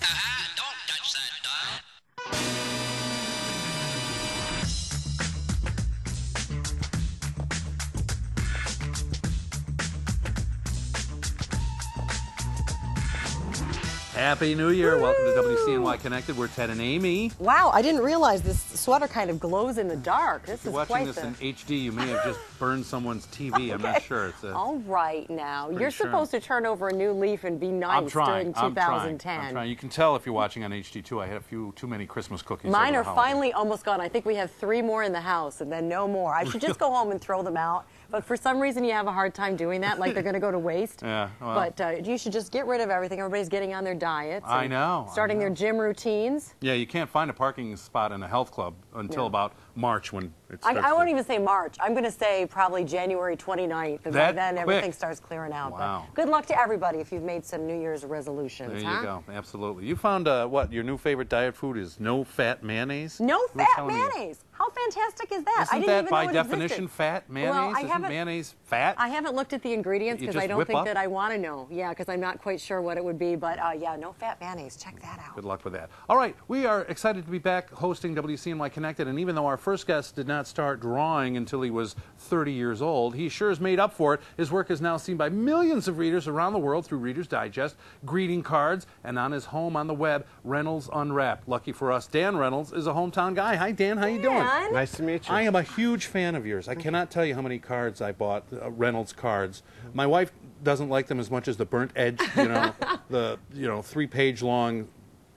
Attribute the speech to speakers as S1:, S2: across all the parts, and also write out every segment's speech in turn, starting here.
S1: Don't touch that dial.
S2: Happy New Year. Welcome to WCNY Connected. We're Ted and Amy.
S3: Wow, I didn't realize this sweater kind of glows in the dark. This
S2: If you're
S3: is
S2: watching
S3: quite
S2: this
S3: the...
S2: in HD, you may have just burned someone's TV. I'm not sure. It's
S3: All right now. You're
S2: sure.
S3: supposed to turn over a new leaf and be nice during 2010.
S2: I'm trying. You can tell if you're watching on HD too. I had a few too many Christmas cookies.
S3: Mine
S2: over
S3: are
S2: the holidays.
S3: finally almost gone. I think we have 3 more in the house and then no more. I should just go home and throw them out. But for some reason you have a hard time doing that, like they're going to go to waste.
S2: Yeah, well.
S3: But you should just get rid of everything. Everybody's getting on their diets.
S2: I know.
S3: Starting their gym routines.
S2: Yeah, you can't find a parking spot in a health club until about March when it starts.
S3: I won't even say March. I'm going to say probably January 29th. And by then everything starts clearing out.
S2: Wow.
S3: But good luck to everybody if you've made some New Year's resolutions.
S2: There you go. Absolutely. You found what? Your new favorite diet food is no-fat mayonnaise?
S3: No-fat mayonnaise. How fantastic is that?
S2: Isn't that by definition fat mayonnaise?
S3: Well,
S2: Isn't mayonnaise fat?
S3: I haven't looked at the ingredients because I don't think that I want to know. Yeah, because I'm not quite sure what it would be. But yeah, no-fat mayonnaise. Check that out.
S2: Good luck with that. All right, we are excited to be back hosting WCNY Connected, and even though our first guest did not start drawing until he was 30 years old, he sure has made up for it. His work is now seen by millions of readers around the world through Reader's Digest, greeting cards, and on his home on the web, Reynolds Unwrapped. Lucky for us, Dan Reynolds is a hometown guy. Hi, Dan. How you doing?
S4: Nice to meet you.
S2: I am a huge fan of yours. I cannot tell you how many cards I bought, Reynolds cards. My wife doesn't like them as much as the burnt edge, the 3-page long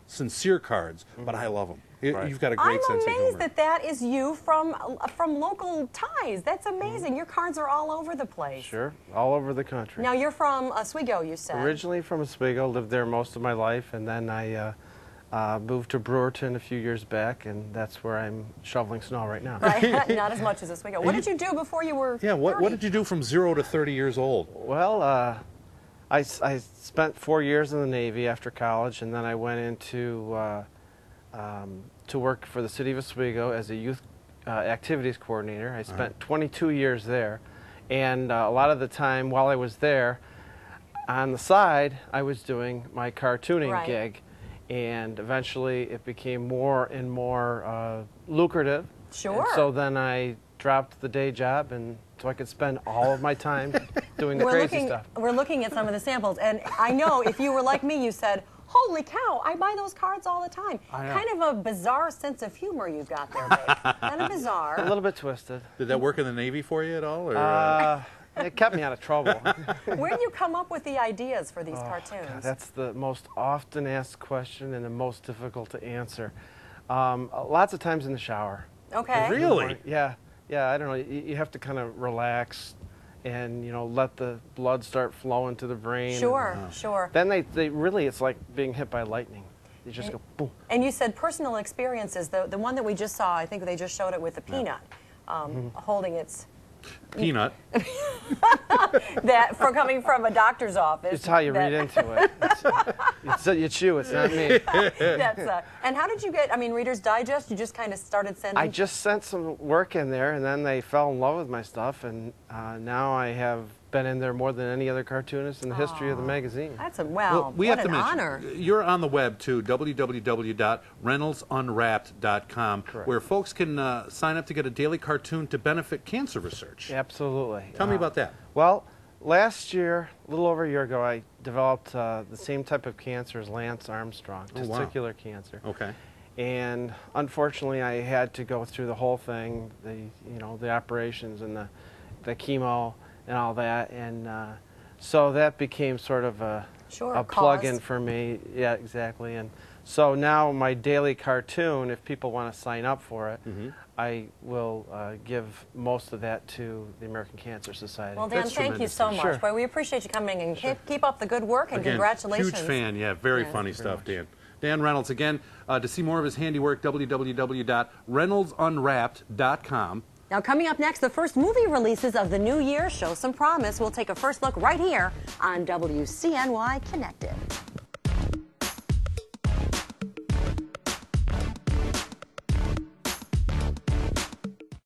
S2: sincere cards, but I love them. You've got a great sense of humor.
S3: I'm amazed that is you from local ties. That's amazing. Your cards are all over the place.
S4: Sure, all over the country.
S3: Now you're from Oswego, you said.
S4: Originally from Oswego, lived there most of my life, and then I moved to Brewerton a few years back, and that's where I'm shoveling snow right now.
S3: Right, not as much as Oswego. What did you do before you were 30?
S2: What did you do from 0 to 30 years old?
S4: Well, I spent 4 years in the Navy after college, and then I went into to work for the city of Oswego as a youth activities coordinator. I spent 22 years there, and a lot of the time while I was there, on the side, I was doing my cartooning gig, and eventually it became more and more lucrative.
S3: Sure.
S4: And so then I dropped the day job, and so I could spend all of my time doing the crazy stuff.
S3: We're looking at some of the samples, and I know if you were like me, you said, holy cow, I buy those cards all the time. Kind of a bizarre sense of humor you've got there, babe. Kind of bizarre.
S4: A little bit twisted.
S2: Did that work in the Navy for you at all? Or,
S4: it kept me out of trouble.
S3: Where do you come up with the ideas for these cartoons?
S4: God, that's the most often asked question and the most difficult to answer. Lots of times in the shower.
S3: Okay.
S2: Really?
S4: Yeah. I don't know. You have to kind of relax and let the blood start flowing to the brain.
S3: Sure, sure.
S4: Then they really, it's like being hit by lightning. You just go boom.
S3: And you said personal experiences. The one that we just saw, I think they just showed it with the peanut holding its
S2: peanut.
S3: That for coming from a doctor's office.
S4: It's how you read into it. It's you. It's not me.
S3: And how did you get? I mean, Reader's Digest. You just kind of started sending.
S4: I just sent some work in there, and then they fell in love with my stuff, and now I have been in there more than any other cartoonist in the history of the magazine.
S3: That's we
S2: have
S3: what
S2: to
S3: an
S2: mention,
S3: honor.
S2: You're on the web too, www.reynoldsunwrapped.com, where folks can sign up to get a daily cartoon to benefit cancer research.
S4: Absolutely.
S2: Tell me about that.
S4: Well, last year, a little over a year ago, I developed the same type of cancer as Lance Armstrong, testicular cancer.
S2: Okay.
S4: And unfortunately, I had to go through the whole thing, the operations and the chemo and all that, and so that became sort of a plug-in for me. Yeah, exactly. And so now my daily cartoon, if people want to sign up for it, I will give most of that to the American Cancer Society.
S3: Well, Dan, thank you so much. Boy, we appreciate you coming, and keep up the good work, and congratulations.
S2: Huge fan. Yeah, very funny stuff, Dan. Dan Reynolds, again, to see more of his handiwork, www.reynoldsunwrapped.com.
S3: Now, coming up next, the first movie releases of the new year show some promise. We'll take a first look right here on WCNY Connected.